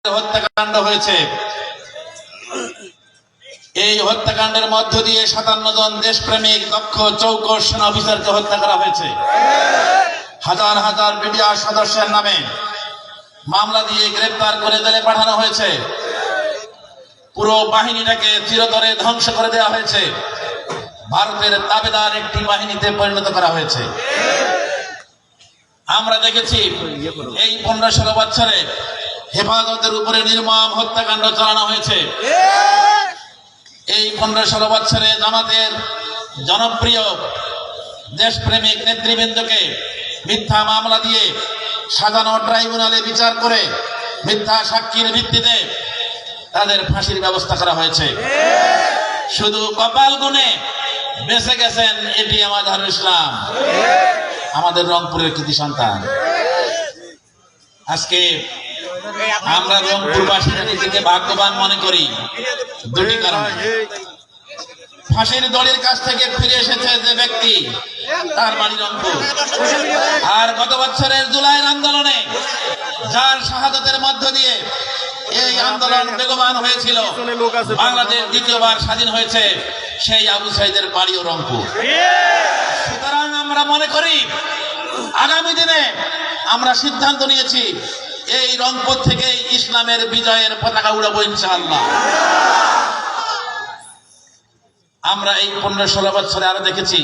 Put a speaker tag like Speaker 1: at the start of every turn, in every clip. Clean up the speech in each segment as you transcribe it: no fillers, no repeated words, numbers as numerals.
Speaker 1: হত্যাকাণ্ড হয়েছে। এই হত্যাকাণ্ডের মধ্য দিয়ে 57 জন দেশপ্রেমিক দক্ষ চৌকস সেনা অফিসারকে হত্যা করা হয়েছে। হাজার হাজার বিডিআর সদস্যের নামে মামলা দিয়ে গ্রেপ্তার করে জেলে পাঠানো হয়েছে। পুরো বাহিনীটাকে চিরতরে ধ্বংস করে দেওয়া হয়েছে। ভারতের তাবেদার একটি বাহিনীতে পরিণত করা হয়েছে। আমরা দেখেছি এই 15-16 বছরে হেফাজতের উপরে নির্মম হত্যাকাণ্ড চালানো হয়েছে। এই 15-16 বছরে জামাতের জনপ্রিয় দেশপ্রেমিক নেতৃবৃন্দকে মিথ্যা মামলা দিয়ে সাজানো ট্রাইব্যুনালে বিচার করে মিথ্যা সাক্ষীর ভিত্তিতে তাদের ফাঁসির ব্যবস্থা করা হয়েছে। শুধু কপাল গুণে বেঁচে গেছেন এটিএম আজহারুল ইসলাম, আমাদের রংপুরের কৃতি সন্তান। আজকে আমরা রংপুরবাসীরা নিজেকে ভাগ্যবান মনে করি দুটি কারণে। ফাঁসির দড়ির কাছ থেকে ফিরে এসেছে যে ব্যক্তি, তার বাড়ি রংপুর। আর গত বছরের জুলাইয়ের আন্দোলনে যার শাহাদাতের মধ্য দিয়ে এই আন্দোলন বেগবান হয়েছিল, বাংলাদেশ দ্বিতীয়বার স্বাধীন হয়েছে, সেই আবু সাইদের বাড়িও রংপুর। সুতরাং আমরা মনে করি আগামী দিনে আমরা সিদ্ধান্ত নিয়েছি এই রংপুর থেকে ইসলামের বিজয়ের পতাকা উড়াবো ইনশাআল্লাহ। আমরা এই 15-16 বছরে আরো দেখেছি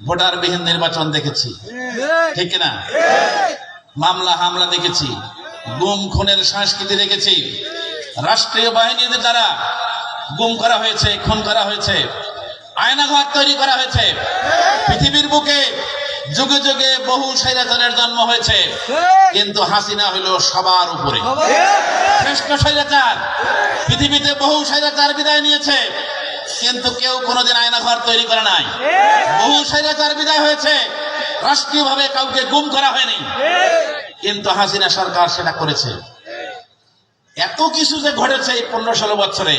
Speaker 1: ভোটারবিহীন নির্বাচন দেখেছি, ঠিক না? মামলা হামলা দেখেছি, গুম খুনের সংস্কৃতি দেখেছি। রাষ্ট্রীয় বাহিনীদের দ্বারা গুম করা হয়েছে, খুন করা হয়েছে, আয়নাঘর তৈরি করা হয়েছে। পৃথিবীর বুকে যুগে যুগে বহু স্বৈরাচারের জন্ম হয়েছে, কিন্তু হাসিনা হইল সবার উপরে শ্রেষ্ঠ স্বৈরাচার। পৃথিবীতে বহু স্বৈরাচার বিদায় নিয়েছে, কিন্তু কেউ কোনোদিন আয়নাঘর তৈরি করে নাই। বহু স্বৈরাচার বিদায় হয়েছে, রাষ্ট্রীয়ভাবে কাউকে গুম করা হয়নি, কিন্তু হাসিনা সরকার সেটা করেছে। এত কিছু যে ঘটেছে এই 15-16 বছরে,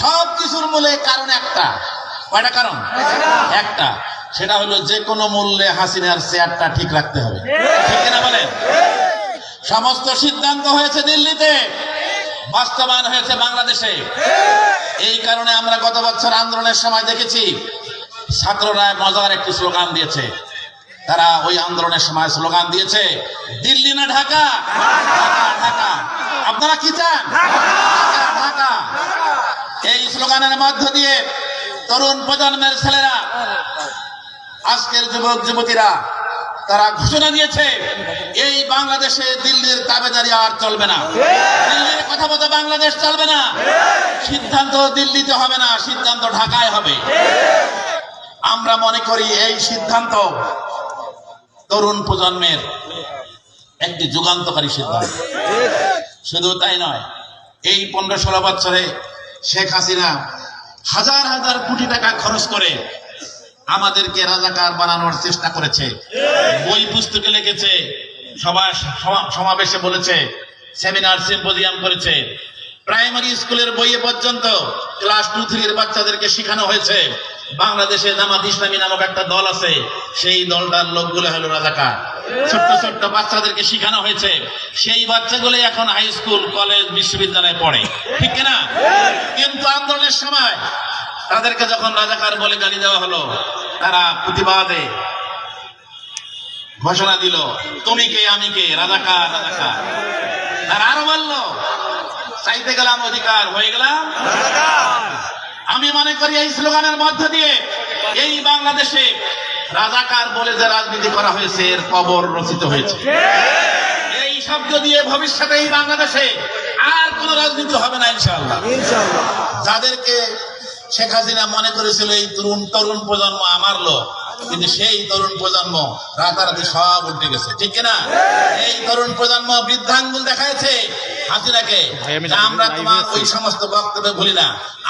Speaker 1: সব কিছুর মূলে কারণ একটা। কয়টা কারণ? একটা। সেটা হলো যে কোনো মূল্যে হাসিনার চেয়ারটা ঠিক রাখতে হবে, ঠিক না বলেন? সমস্ত সিদ্ধান্ত হয়েছে দিল্লিতে, বাস্তবায়ন হয়েছে বাংলাদেশে। এই কারণে আমরা গত বছর আন্দোলনের সময় দেখেছি ছাত্ররা মজার একটি স্লোগান দিয়েছে। তারা ওই আন্দোলনের সময় স্লোগান দিয়েছে, দিল্লি না ঢাকা, ঢাকা। আপনারা কি চান? ঢাকা। এই স্লোগানের মধ্য দিয়ে তরুণ প্রজন্মের ছেলেরা, আজকের যুবক যুবতীরা, তারা ঘোষণা দিয়েছে এই বাংলাদেশে দিল্লির তাবেদারি আর চলবে না। দিল্লির কথা মতো বাংলাদেশ চলবে না। সিদ্ধান্ত দিল্লিতে হবে না, সিদ্ধান্ত ঢাকায় হবে। আমরা মনে করি এই সিদ্ধান্ত তরুণ প্রজন্মের একটি যুগান্তকারী সিদ্ধান্ত। শুধু তাই নয়, এই 15-16 বছরে শেখ হাসিনা হাজার হাজার কোটি টাকা খরচ করে আমাদেরকে রাজাকার বানানোর চেষ্টা করেছে। বই পুস্তকে লিখেছে, সমাবেশে বলেছে, সেমিনার সিম্পোজিয়াম করেছে। প্রাইমারি স্কুলের বইয়ে পর্যন্ত ক্লাস 2-3 বাচ্চাদেরকে শেখানো হয়েছে বাংলাদেশে জামাত ইসলামী নামক একটা দল আছে, সেই দলটার লোকগুলো হলো রাজাকার। ছোট্ট ছোট্ট বাচ্চাদেরকে শেখানো হয়েছে, সেই বাচ্চাগুলো এখন হাই স্কুল, কলেজ, বিশ্ববিদ্যালয়ে পড়ে, ঠিক না? কিন্তু আন্দোলনের সময় তাদেরকে যখন রাজাকার বলে গালি দেওয়া হলো, তারা প্রতিবাদে ঘোষণা দিল, তুমি কে আমি কে, রাজাকার রাজাকার। আর আরো বলল, চাইতে গেলাম অধিকার, হয়ে গেলাম রাজাকার। আমি মনে করি এই স্লোগানের মধ্য দিয়ে এই বাংলাদেশে রাজাকার বলে যে রাজনীতি করা হয়েছে, এর কবর রচিত হয়েছে। এই শব্দ দিয়ে ভবিষ্যতে এই বাংলাদেশে আর কোন রাজনীতি হবে না ইনশাআল্লাহ। যাদেরকে শেখ হাসিনা মনে করেছিল এই তরুণ প্রজন্ম আমার লোক, কিন্তু সেই তরুণ প্রজন্ম রাতারাতি সব উল্টে গেছে, ঠিক না? এই তরুণ প্রজন্ম বৃদ্ধাঙ্গুল দেখাচ্ছে হাসিনাকে। আমরা তোমার ওই সমস্ত বক্তব্য ভুলি না,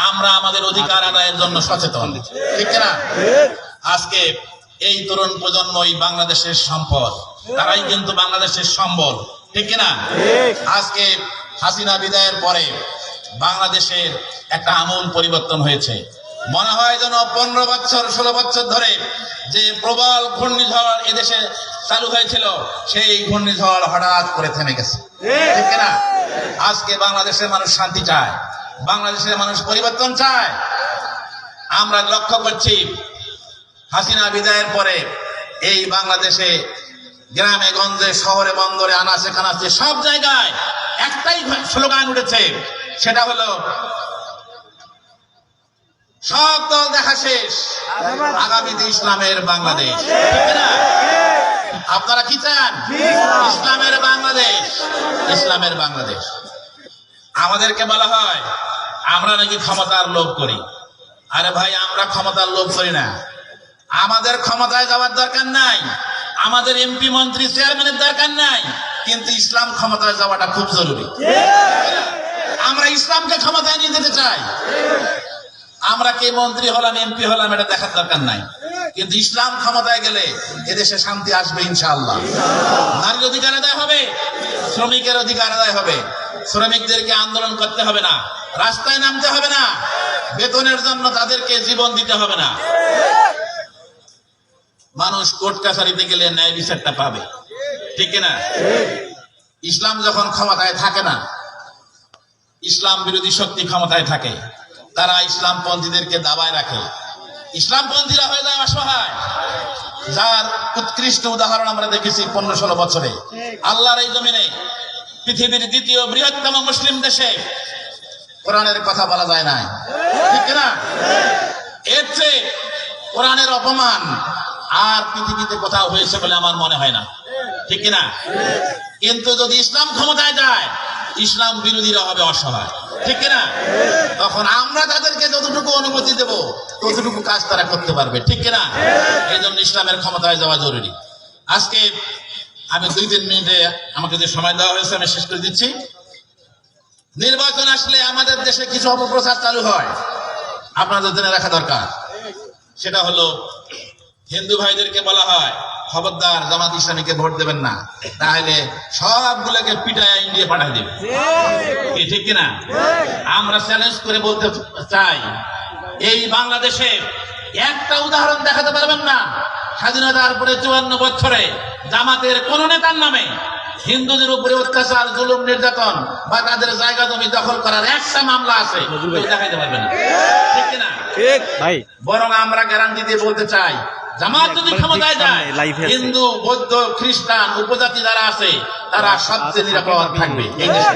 Speaker 1: আমরা আমাদের অধিকার আদায়ের জন্য সচেতন, ঠিক না? আজকে এই তরুণ প্রজন্মই বাংলাদেশের সম্পদ, তারাই কিন্তু বাংলাদেশের সম্বল, ঠিক না? আজকে হাসিনা বিদায়ের পরে বাংলাদেশের একটা আমূল পরিবর্তন হয়েছে। মনে হয় যেন 15-16 বছর ধরে যে প্রবল ঘূর্ণিঝড় এদেশে চালু হয়েছিল, সেই ঘূর্ণিঝড় হঠাৎ করে থেমে গেছে, ঠিক না? আজকে বাংলাদেশের মানুষ শান্তি চায়, বাংলাদেশের মানুষ পরিবর্তন চায়। আমরা লক্ষ্য করছি হাসিনা বিদায়ের পরে এই বাংলাদেশে গ্রামে গঞ্জে শহরে বন্দরে আনাচে কানাচে সব জায়গায় একটাই স্লোগান উঠেছে, সেটা হলো সব দল দেখা শেষ, আগামীতে ইসলামের বাংলাদেশ। ঠিক না? আপনারা কি চান? ইসলামের বাংলাদেশ, ইসলামের বাংলাদেশ। আমাদেরকে বলা হয় আমরা নাকি ক্ষমতার লোভ করি। আরে ভাই, আমরা ক্ষমতার লোভ করি না। আমাদের ক্ষমতায় যাওয়ার দরকার নাই, আমাদের এমপি মন্ত্রী চেয়ারম্যানের দরকার নাই, কিন্তু ইসলাম ক্ষমতায় যাওয়াটা খুব জরুরি। আমরা ইসলামকে ক্ষমতায় নিয়ে যেতে চাই। আমরা কে মন্ত্রী হলাম এমপি হলাম এটা দেখার দরকার নাই, কিন্তু ইসলাম ক্ষমতায় গেলে এদেশে শান্তি আসবে ইনশাআল্লাহ। নারীর অধিকার আদায় হবে, শ্রমিকের অধিকার আদায় হবে, শ্রমিকদেরকে আন্দোলন করতে হবে না, রাস্তায় নামতে হবে না, বেতনের জন্য তাদেরকে জীবন দিতে হবে না। মানুষ কোর্ট কাছারিতে গেলে ন্যায় বিচারটা পাবে। ঠিক না? ইসলাম যখন ক্ষমতায় থাকে না, ইসলাম বিরোধী শক্তি ক্ষমতায় থাকে, তারা ইসলামপন্থীদেরকে দাবায় রাখে, ইসলামপন্থীরা হয়ে যায় অসহায়। যার উৎকৃষ্ট উদাহরণ আমরা দেখেছি 15-16 বছরে আল্লাহর এই জমিনে, পৃথিবীর দ্বিতীয় বৃহত্তম মুসলিম দেশে কোরআনের কথা বলা যায় না। ঠিক না? এর চেয়ে কোরআনের অপমান আর পৃথিবীতে কোথাও হয়েছে বলে আমার মনে হয় না। ঠিক না? কিন্তু যদি ইসলাম ক্ষমতায় যায়, ইসলাম বিরোধীরা হবে অসহায়। ঠিক না? তখন আমরা তাদেরকে যতটুকু অনুমতি দেব ততটুকু কাজ তারা করতে পারবে। ঠিক না? এই জন্য ইসলামের ক্ষমতায় যাওয়া জরুরি। আজকে আমি 2-3 মিনিটে আমাকে যে সময় দেওয়া হয়েছে আমি শেষ করে দিচ্ছি। নির্বাচন আসলে আমাদের দেশে কিছু অপপ্রচার চালু হয়, আপনাদের জেনে রাখা দরকার। সেটা হলো হিন্দু ভাইদেরকে বলা হয় খবরদার জামাত ইসলামীকে ভোট দেবেন না, তাহলে সবগুলোকে পিটায় ইন্ডিয়া পাঠিয়ে দেবে। ঠিক কিনা? আমরা চ্যালেঞ্জ করে বলতে চাই, এই বাংলাদেশে একটা উদাহরণ দেখাতে পারবেন না স্বাধীনতার পরে 54 বছরে জামাতের কোন নেতার নামে হিন্দুদের উপরে অত্যাচার, জুলুম, নির্যাতন বা তাদের জায়গা জমি দখল করার একটা মামলা আছে, দেখাইতে পারবে না। ঠিক কিনা? ঠিক ভাই। বরং আমরা গ্যারান্টি দিয়ে বলতে চাই, জামাত যদি ক্ষমতায় যায়, হিন্দু, বৌদ্ধ, খ্রিস্টান, উপজাতি যারা আছে তারা সবচেয়ে নিরাপদ থাকবে এই দেশে।